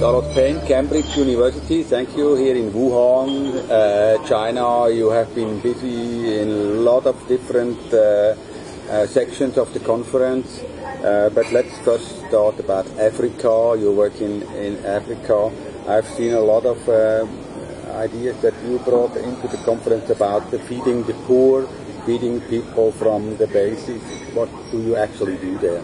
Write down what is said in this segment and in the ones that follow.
Carlotte Payne, Cambridge University. Thank you. Here in Wuhan, China, you have been busy in a lot of different sections of the conference. But let's first start about Africa. You're working in Africa. I've seen a lot of ideas that you brought into the conference about feeding the poor, feeding people from the basics. What do you actually do there?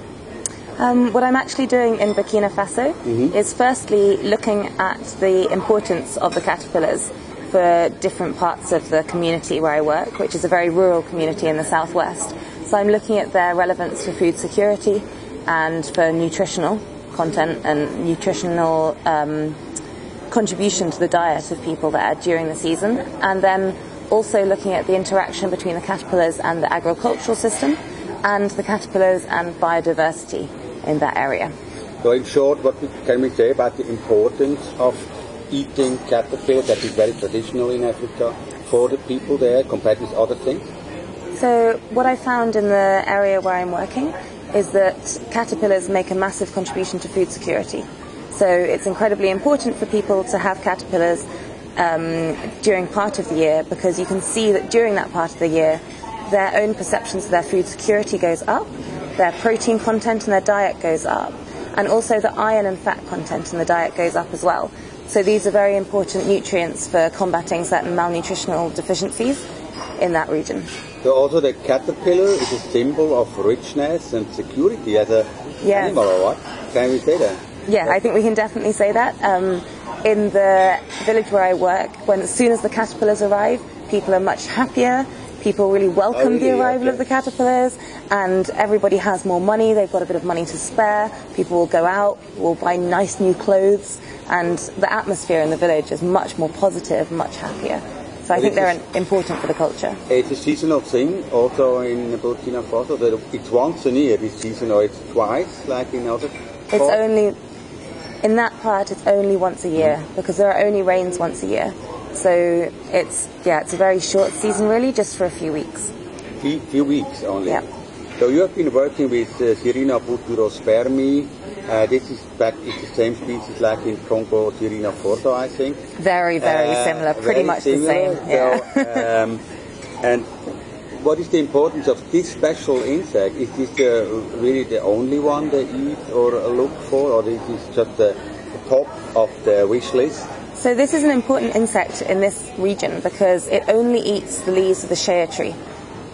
What I'm actually doing in Burkina Faso is firstly looking at the importance of the caterpillars for different parts of the community where I work, which is a very rural community in the southwest. So I'm looking at their relevance for food security and for nutritional content and nutritional contribution to the diet of people there during the season, and then also looking at the interaction between the caterpillars and the agricultural system and the caterpillars and biodiversity in that area. So in short, what can we say about the importance of eating caterpillar that is very traditional in Africa for the people there compared with other things? So what I found in the area where I'm working is that caterpillars make a massive contribution to food security. So it's incredibly important for people to have caterpillars during part of the year, because you can see that during that part of the year their own perceptions of their food security goes up, their protein content in their diet goes up, and also the iron and fat content in the diet goes up as well. So these are very important nutrients for combating certain malnutritional deficiencies in that region. So also the caterpillar is a symbol of richness and security as an animal, or what? Can we say that? Yeah, I think we can definitely say that. In the village where I work, as soon as the caterpillars arrive, people are much happier. People really welcome the arrival of the caterpillars, and everybody has more money. They've got a bit of money to spare. People will go out, will buy nice new clothes, and the atmosphere in the village is much more positive, much happier. So I think they're important for the culture. It's a seasonal thing also in Burkina Faso. It's once a year this season, or it's twice, like in other parts? It's only, in that part, it's only once a year, because there are only rains once a year. So it's a very short season, really, just for a few weeks. Few weeks only? Yeah. So you have been working with Cirina butyrospermi. This is the same species like in Congo, Cirina forto, I think. Very, very similar, pretty much the same. Yeah. So, and what is the importance of this special insect? Is this really the only one they eat or look for, or is this just the top of the wish list? So this is an important insect in this region because it only eats the leaves of the Shea tree.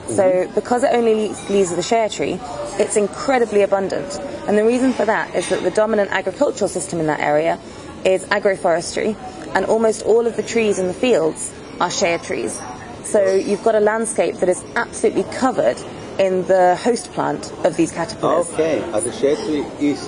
So because it only eats the leaves of the Shea tree, it's incredibly abundant. And the reason for that is that the dominant agricultural system in that area is agroforestry, and almost all of the trees in the fields are Shea trees. So you've got a landscape that is absolutely covered in the host plant of these caterpillars. Okay, the Shea tree is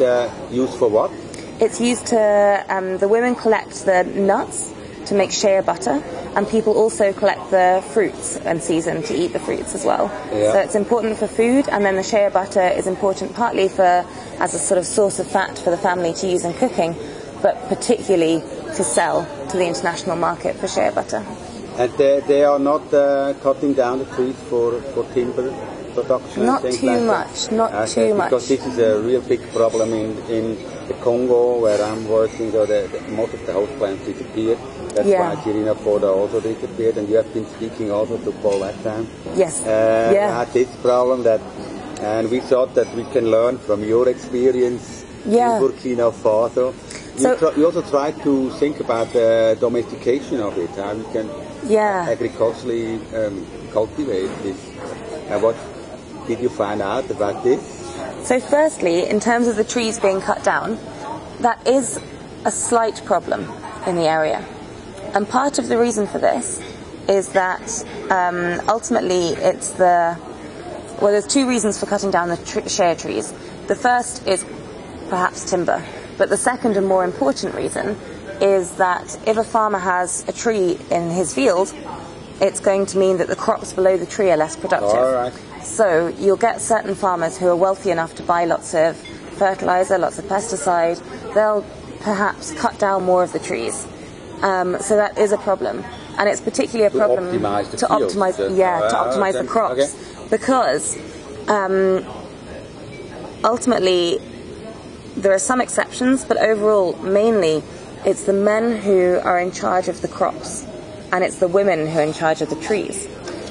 used for what? It's used to, the women collect the nuts to make Shea butter, and people also collect the fruits and season to eat the fruits as well. Yeah. So it's important for food, and then the Shea butter is important partly as a sort of source of fat for the family to use in cooking, but particularly to sell to the international market for Shea butter. And they are not cutting down the trees for timber production? Not too much. Because this is a real big problem in the Congo where I'm working, so most of the house plants disappeared. That's why Cirina forto also disappeared, and you have been speaking also to Paul that time. Yes. Had this problem and we thought that we can learn from your experience in Burkina Faso. You also try to think about the domestication of it, how we can agriculturally cultivate this. What did you find out about this? So firstly, in terms of the trees being cut down, that is a slight problem in the area. And part of the reason for this is that ultimately there's two reasons for cutting down the Shea trees. The first is perhaps timber, but the second and more important reason is that if a farmer has a tree in his field, it's going to mean that the crops below the tree are less productive. All right. So you'll get certain farmers who are wealthy enough to buy lots of fertilizer, lots of pesticide. They'll perhaps cut down more of the trees. So that is a problem, and it's particularly a problem to optimize the crops, because ultimately there are some exceptions, but overall mainly it's the men who are in charge of the crops, and it's the women who are in charge of the trees.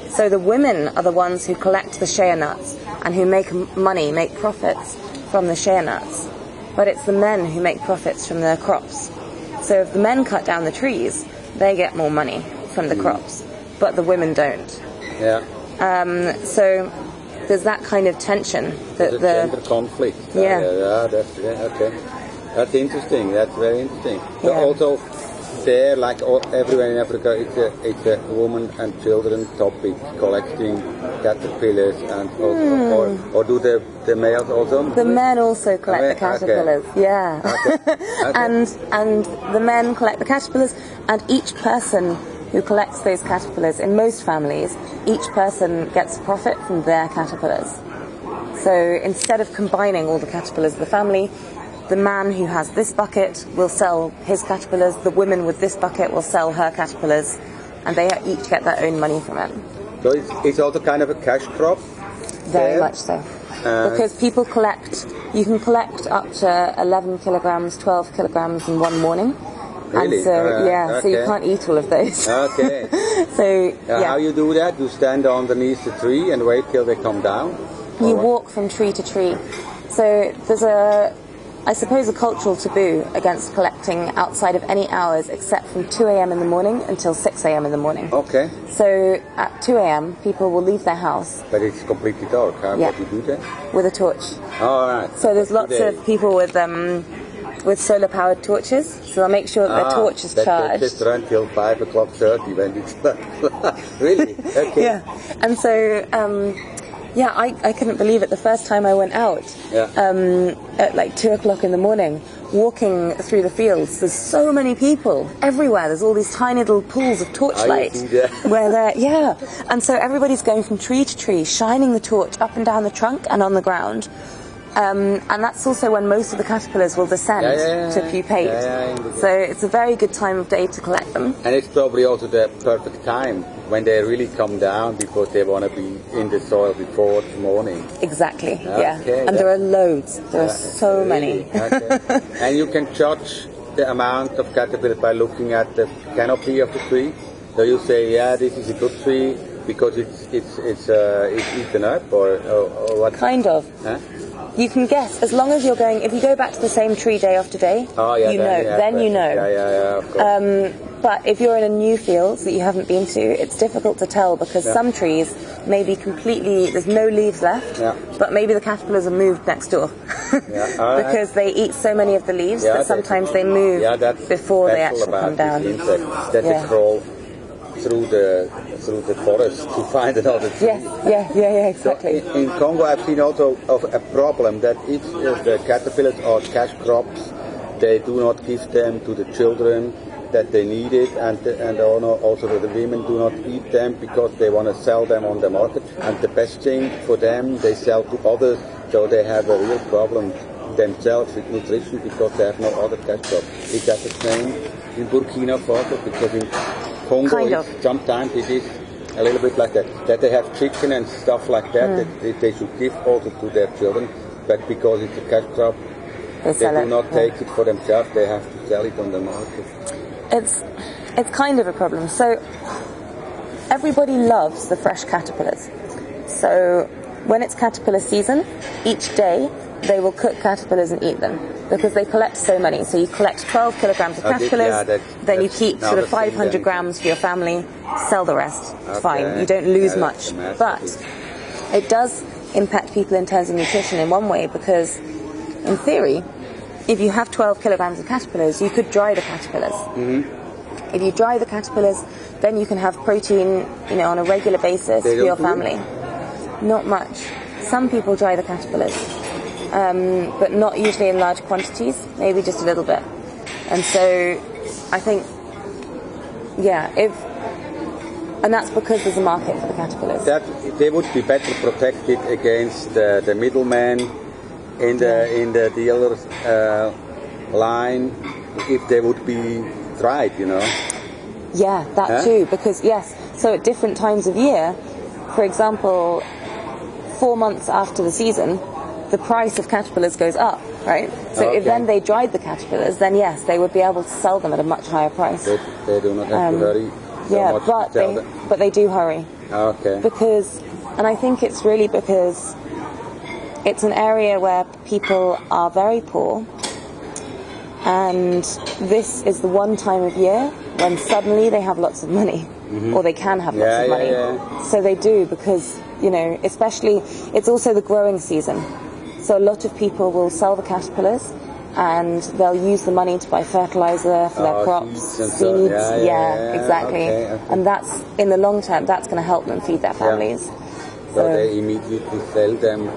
So the women are the ones who collect the shea nuts and who make money, make profits from the shea nuts. But it's the men who make profits from the crops. So if the men cut down the trees, they get more money from the crops, but the women don't. Yeah. So there's that kind of tension. That the gender conflict. Yeah. Okay. That's interesting. That's very interesting. So Yeah. also, there, like everywhere in Africa, it's a woman and children topic, collecting caterpillars and also, or do the males also? The men also collect the caterpillars. Okay. Yeah. Okay. and the men collect the caterpillars, and each person who collects those caterpillars, in most families, each person gets a profit from their caterpillars. So instead of combining all the caterpillars of the family, the man who has this bucket will sell his caterpillars, the woman with this bucket will sell her caterpillars, and they each get their own money from it. So it's also kind of a cash crop? Very there? much so. Because people collect, you can collect up to 11 kilograms, 12 kilograms in one morning. Really? And so, so you okay. can't eat all of those. Okay. So, How you do that? You stand underneath the tree and wait till they come down? You walk from tree to tree. So there's I suppose, a cultural taboo against collecting outside of any hours except from 2 a.m. in the morning until 6 a.m. in the morning. Okay. So at 2 a.m. people will leave their house. But it's completely dark. How do you do that? With a torch. All right. So there's lots of people with solar-powered torches. So they'll make sure that their torch is charged. Just run till 5:30 when it's really? Okay. Yeah. And so... I couldn't believe it the first time I went out at like 2 o'clock in the morning, walking through the fields. There's so many people everywhere. There's all these tiny little pools of torchlight and so everybody's going from tree to tree, shining the torch up and down the trunk and on the ground. And that's also when most of the caterpillars will descend to pupate. So it's a very good time of day to collect them. And it's probably also the perfect time when they really come down because they want to be in the soil before the morning. Exactly, Okay, and there are loads. There are so many. Okay. And you can judge the amount of caterpillars by looking at the canopy of the tree. So you say, this is a good tree because it's eaten up or what? Kind of. Huh? You can guess, as long as you're going, if you go back to the same tree day after day, then you know. Yeah, of course. But if you're in a new field that you haven't been to, it's difficult to tell because some trees may be completely, there's no leaves left, but maybe the caterpillars are moved next door. Because they eat so many of the leaves that sometimes they move before they actually come down. That they crawl through the forest to find another tree. Yeah, exactly. So in Congo, I've seen also a problem that if the caterpillars are cash crops, they do not give them to the children that they need it, and also the women do not eat them because they want to sell them on the market. And the best thing for them, they sell to others, so they have a real problem themselves with nutrition because they have no other cash crop. Is that the same in Burkina Faso? Because in Congo, sometimes it is a little bit like that they have chicken and stuff like that that they should give also to their children, but because it's a cash crop, they do not take it for themselves, they have to sell it on the market. It's kind of a problem. So everybody loves the fresh caterpillars. So when it's caterpillar season, each day they will cook caterpillars and eat them because they collect so many. So you collect 12 kilograms of caterpillars, then you keep sort of 500 grams for your family, sell the rest. It's fine. You don't lose much. But it does impact people in terms of nutrition in one way because, in theory, if you have 12 kilograms of caterpillars, you could dry the caterpillars. Mm-hmm. If you dry the caterpillars, then you can have protein, on a regular basis for your family. Not much. Some people dry the caterpillars, but not usually in large quantities, maybe just a little bit. And so I think, and that's because there's a market for the caterpillars. That they would be better protected against the middleman in the dealer's line if they would be dried, Yeah, that too, because so at different times of year, for example, 4 months after the season, the price of caterpillars goes up right? So if then they dried the caterpillars, then yes, they would be able to sell them at a much higher price. They do not have to hurry so much to sell them. But they do hurry. Okay. And I think it's really because it's an area where people are very poor, and this is the one time of year when suddenly they have lots of money, or they can have lots of money. Yeah. So they do, because, especially, it's also the growing season. So a lot of people will sell the caterpillars, and they'll use the money to buy fertilizer for their crops, seeds. Exactly. Okay. And that's, in the long term, that's going to help them feed their families. So they immediately sell them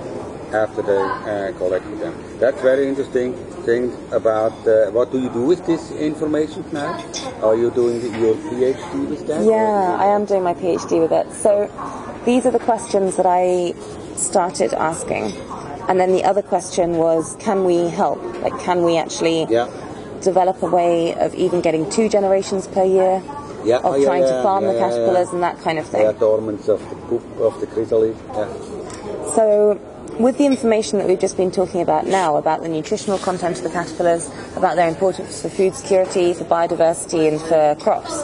after they collect them. That's very interesting thing about what do you do with this information now? Are you doing your PhD with that? Yeah, I am doing my PhD with it. So these are the questions that I started asking. And then the other question was, can we help? Like, can we actually develop a way of even getting 2 generations per year? Of trying to farm the caterpillars and that kind of thing. Dormants of the poop of the chrysalis. So, with the information that we've just been talking about now, about the nutritional content of the caterpillars, about their importance for food security, for biodiversity and for crops,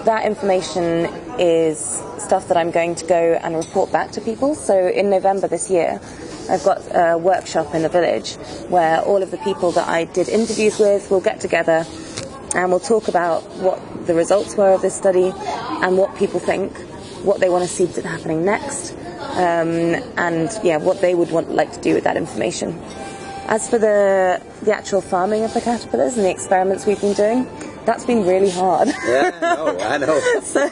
that information is stuff that I'm going to go and report back to people. So in November this year, I've got a workshop in the village where all of the people that I did interviews with will get together and we'll talk about what the results were of this study and what people think, what they want to see happening next, and what they would like to do with that information. As for the actual farming of the caterpillars and the experiments we've been doing, that's been really hard. I know. So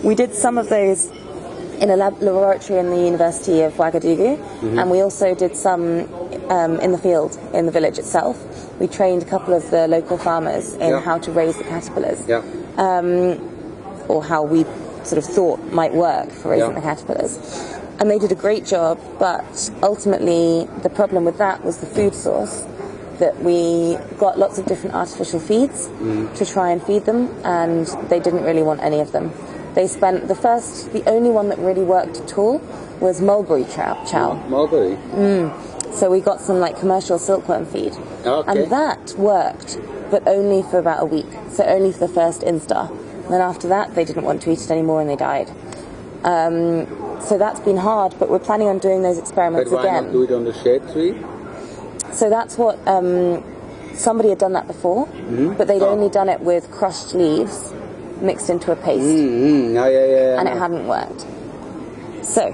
we did some of those in a laboratory in the University of Ouagadougou, and we also did some in the field, in the village itself. We trained a couple of the local farmers in how to raise the caterpillars, or how we sort of thought might work for raising the caterpillars. And they did a great job, but ultimately the problem with that was the food source, that we got lots of different artificial feeds to try and feed them, and they didn't really want any of them. They spent the only one that really worked at all was mulberry chow. Mulberry? So we got some commercial silkworm feed. Okay. And that worked, but only for about a week. So only for the first instar. And then after that, they didn't want to eat it anymore and they died. So that's been hard, but we're planning on doing those experiments again. But why not do it on the shade tree? So that's what, somebody had done that before, but they'd only done it with crushed leaves mixed into a paste. And it hadn't worked. So,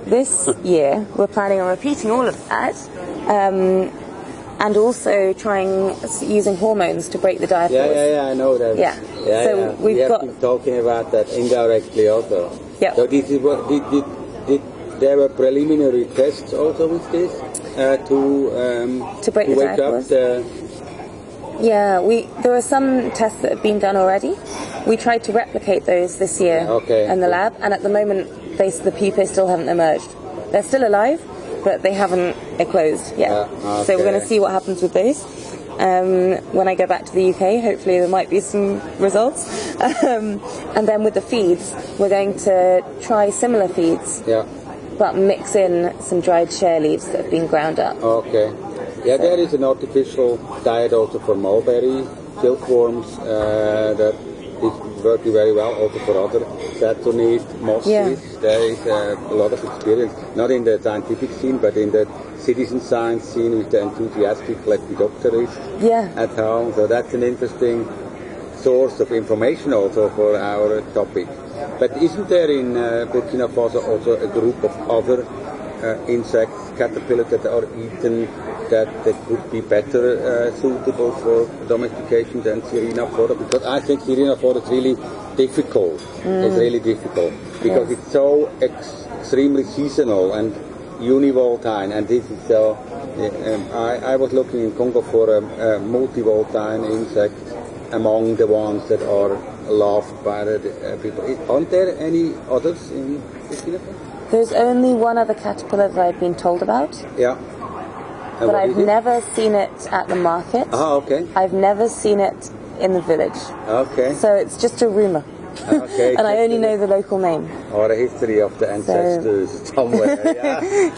this year, we're planning on repeating all of that, and also using hormones to break the diapause. I know that. We have been talking about that indirectly also. Yeah. So this is what, did there were preliminary tests also with this? To break the wake diapause? Up there are some tests that have been done already. We tried to replicate those this year in the lab, and at the moment the pupae still haven't emerged. They're still alive, but they haven't eclosed yet. So we're going to see what happens with those. When I go back to the UK, hopefully there might be some results. And then with the feeds, we're going to try similar feeds, but mix in some dried shea leaves that have been ground up. There is an artificial diet also for mulberry, silkworms, that is working very well also for other saturnids, mosses. There is a lot of experience, not in the scientific scene, but in the citizen science scene with the enthusiastic lepidopterists at home. So that's an interesting source of information also for our topic. But isn't there in Burkina Faso also a group of other insects, caterpillars that are eaten that could be better suitable for domestication than Cirina fora? Because I think Cirina fora is really difficult. It's really difficult because it's so extremely seasonal and univoltine, and this is so. I was looking in Congo for a multivoltine insect among the ones that are loved by the people. Aren't there any others in Burkina Faso? There's only one other caterpillar that I've been told about. And but I've never seen it at the market. Okay. I've never seen it in the village. Okay. So it's just a rumor. Okay, and I only know the local name. Or a history of the ancestors somewhere.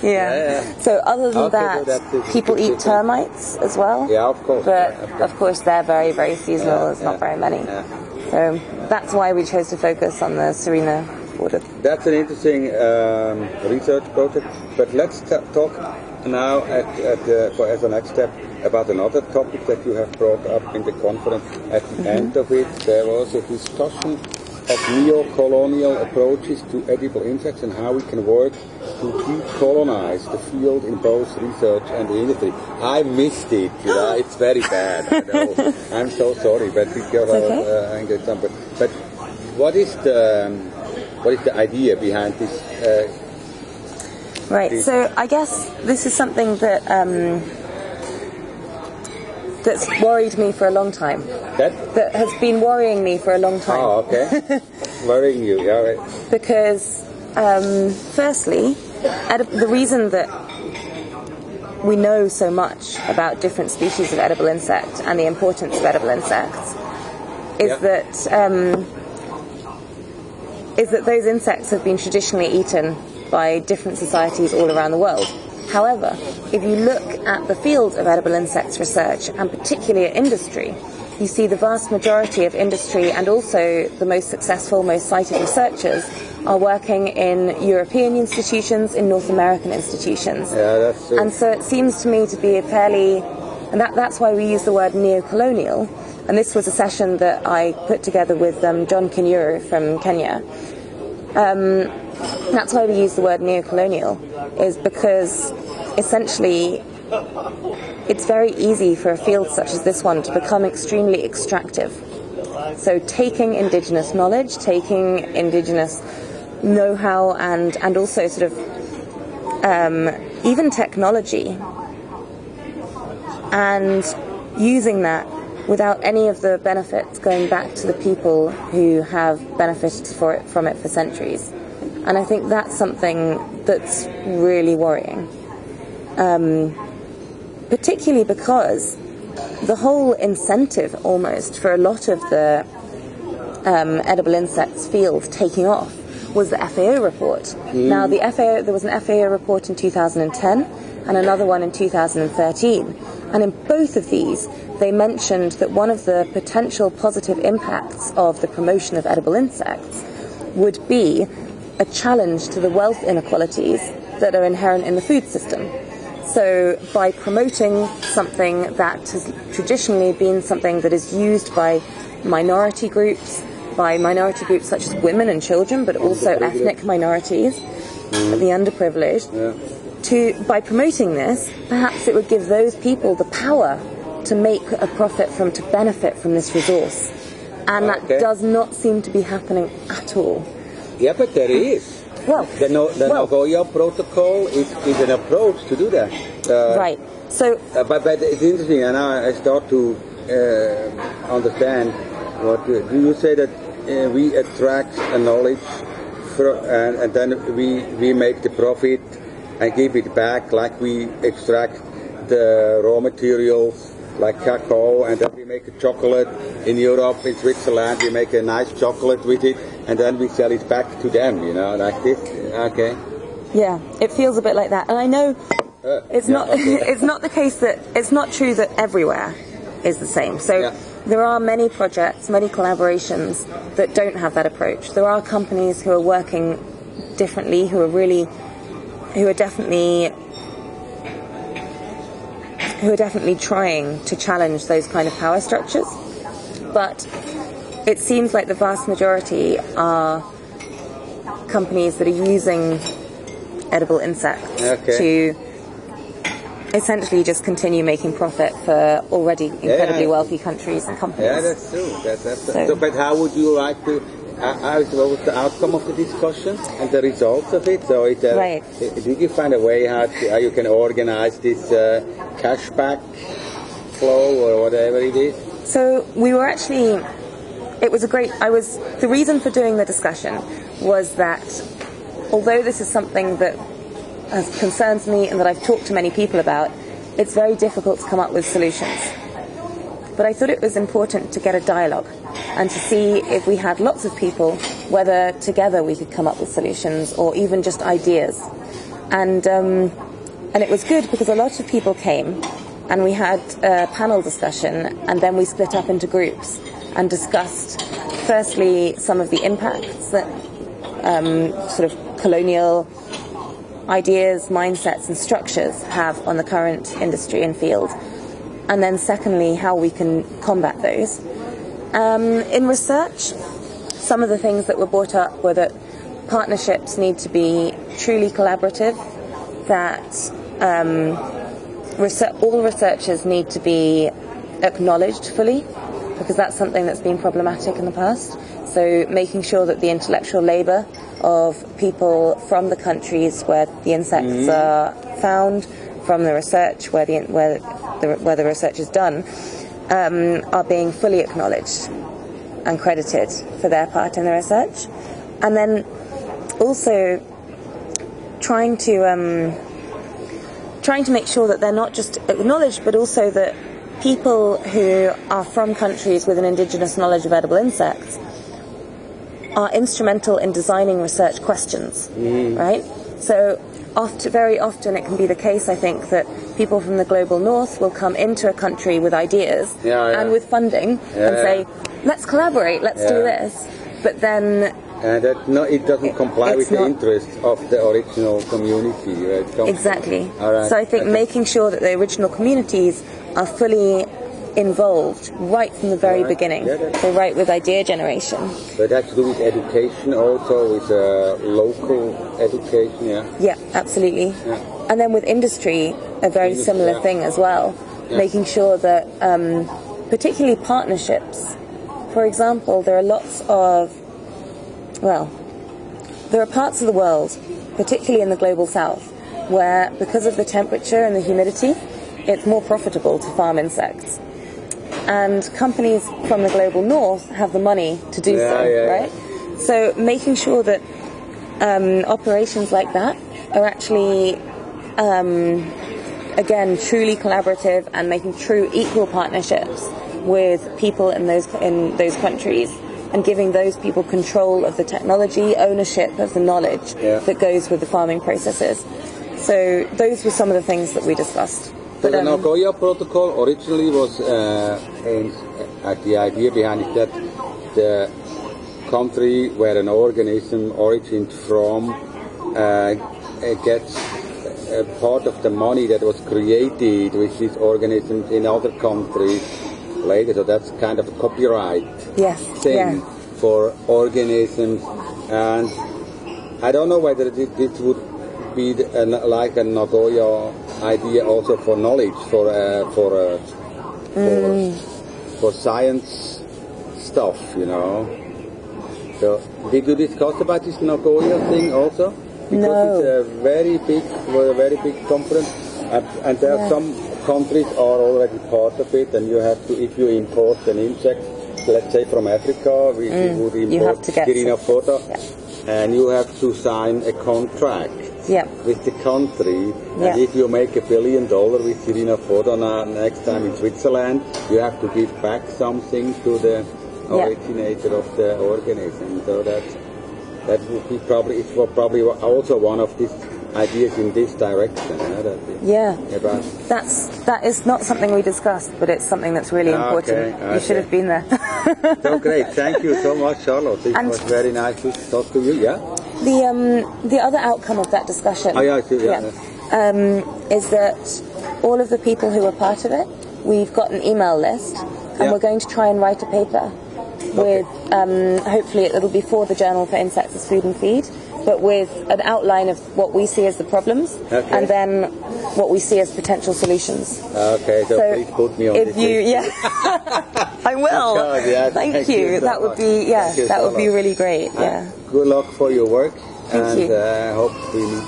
Yeah. So other than that, people eat termites as well. Yeah, of course. But of course, they're very, very seasonal. There's not very many. So that's why we chose to focus on the Cirina order. That's an interesting research project. But let's talk now as a next step about another topic that you have brought up in the conference. At the end of it, there was a discussion of neo-colonial approaches to edible insects and how we can work to decolonize the field in both research and the industry. I missed it. It's very bad. I know. I'm so sorry, but but what is the idea behind this? Right. So I guess this is something that that's worried me for a long time. That has been worrying me for a long time. Oh, okay. Worrying you, yeah, right. Because, firstly, the reason that we know so much about different species of edible insect and the importance of edible insects is that those insects have been traditionally eaten by different societies all around the world. However, if you look at the field of edible insects research, and particularly at industry, you see the vast majority of industry and also the most successful, most cited researchers are working in European institutions, in North American institutions. Yeah, that's true. And so it seems to me to be a fairly, and that's why we use the word neo-colonial. And this was a session that I put together with John Kinyuru from Kenya. That's why we use the word neo-colonial, is because essentially it's very easy for a field such as this one to become extremely extractive. So taking indigenous knowledge, taking indigenous know-how and also sort of even technology, and using that without any of the benefits going back to the people who have benefited from it for centuries. And I think that's something that's really worrying. Particularly because the whole incentive almost for a lot of the edible insects field taking off was the FAO report. Now there was an FAO report in 2010 and another one in 2013, and in both of these they mentioned that one of the potential positive impacts of the promotion of edible insects would be a challenge to the wealth inequalities that are inherent in the food system. So by promoting something that has traditionally been something that is used by minority groups such as women and children, but also ethnic minorities, the underprivileged, by promoting this, perhaps it would give those people the power to make a profit to benefit from this resource. And that does not seem to be happening at all. Yeah, but there is. Well, the Nagoya Protocol is an approach to do that. Right. So, but it's interesting, and now I start to understand what you say that we attract a knowledge, and then we make the profit and give it back, like we extract the raw materials like cacao, and then we make a chocolate in Europe, in Switzerland, we make a nice chocolate with it, and then we sell it back to them, like this. Okay. Yeah, it feels a bit like that. And I know it's not it's not the case that it's not true that everywhere is the same. So there are many projects, many collaborations that don't have that approach. There are companies who are working differently, who are definitely trying to challenge those kind of power structures, but it seems like the vast majority are companies that are using edible insects to essentially just continue making profit for already incredibly wealthy countries and companies. Yeah, that's true. So, but how would you like to? What was the outcome of the discussion and the results of it? So, did you find a way how you can organize this cashback flow or whatever it is? So we were actually. The reason for doing the discussion was that although this is something that concerns me and that I've talked to many people about, it's very difficult to come up with solutions. But I thought it was important to get a dialogue and to see if we had lots of people, whether together we could come up with solutions or even just ideas. And it was good because a lot of people came, and we had a panel discussion, and then we split up into groups and discussed, firstly, some of the impacts that sort of colonial ideas, mindsets and structures have on the current industry and field. And then secondly, how we can combat those. In research, some of the things that were brought up were that partnerships need to be truly collaborative, that all researchers need to be acknowledged fully, because that's something that's been problematic in the past. So making sure that the intellectual labour of people from the countries where the insects are found, from the research where the research is done, are being fully acknowledged and credited for their part in the research. And then also trying to make sure that they're not just acknowledged, but also that people who are from countries with an indigenous knowledge of edible insects are instrumental in designing research questions, right? So very often it can be the case, I think, that people from the global north will come into a country with ideas and with funding and say, let's collaborate, let's do this. But then it doesn't comply with the interests of the original community. Right? Exactly. So I think making sure that the original communities are fully involved right from the very beginning, so right with idea generation. But that has to do with education also, with local education, Yeah, absolutely. Yeah. And then with industry, a very similar thing as well, making sure that, particularly partnerships, for example, there are parts of the world, particularly in the global south, where because of the temperature and the humidity, it's more profitable to farm insects. And companies from the global north have the money to do right? So making sure that operations like that are actually, again, truly collaborative and making true equal partnerships with people in those countries, and giving those people control of the technology, ownership of the knowledge that goes with the farming processes. So those were some of the things that we discussed. So the Nagoya Protocol originally was, the idea behind it that the country where an organism originated from gets a part of the money that was created with these organisms in other countries later. So that's kind of a copyright thing for organisms. And I don't know whether this would be like a Nagoya idea also for knowledge, for science stuff, you know. So did you discuss about this Nagoya thing also? Because it's a very big conference, and there are some countries are already part of it, and you have to, if you import an insect, let's say from Africa, we would import Cirina foda, and you have to sign a contract with the country, and if you make $1 billion with Cirina foda next time in Switzerland, you have to give back something to the originator of the organism. So that would be probably also one of these ideas in this direction. That is not something we discussed, but it's something that's really important. You should have been there. So great, thank you so much, Charlotte. It was very nice to talk to you. The other outcome of that discussion is that all of the people who were part of it, we've got an email list, and we're going to try and write a paper with, hopefully it'll be for the Journal for Insects as Food and Feed, but with an outline of what we see as the problems, and then what we see as potential solutions. Okay, so please put me on this list. I will. Thank you. That would be that would be really great. Good luck for your work. Thank you. And hope we meet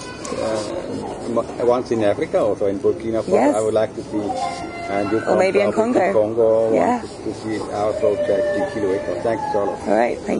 once in Africa, also in Burkina Faso. Yes. I would like to see, and you or maybe in Congo. To see our project in Kiloeto. Thanks, Charlotte. All right. Thank you.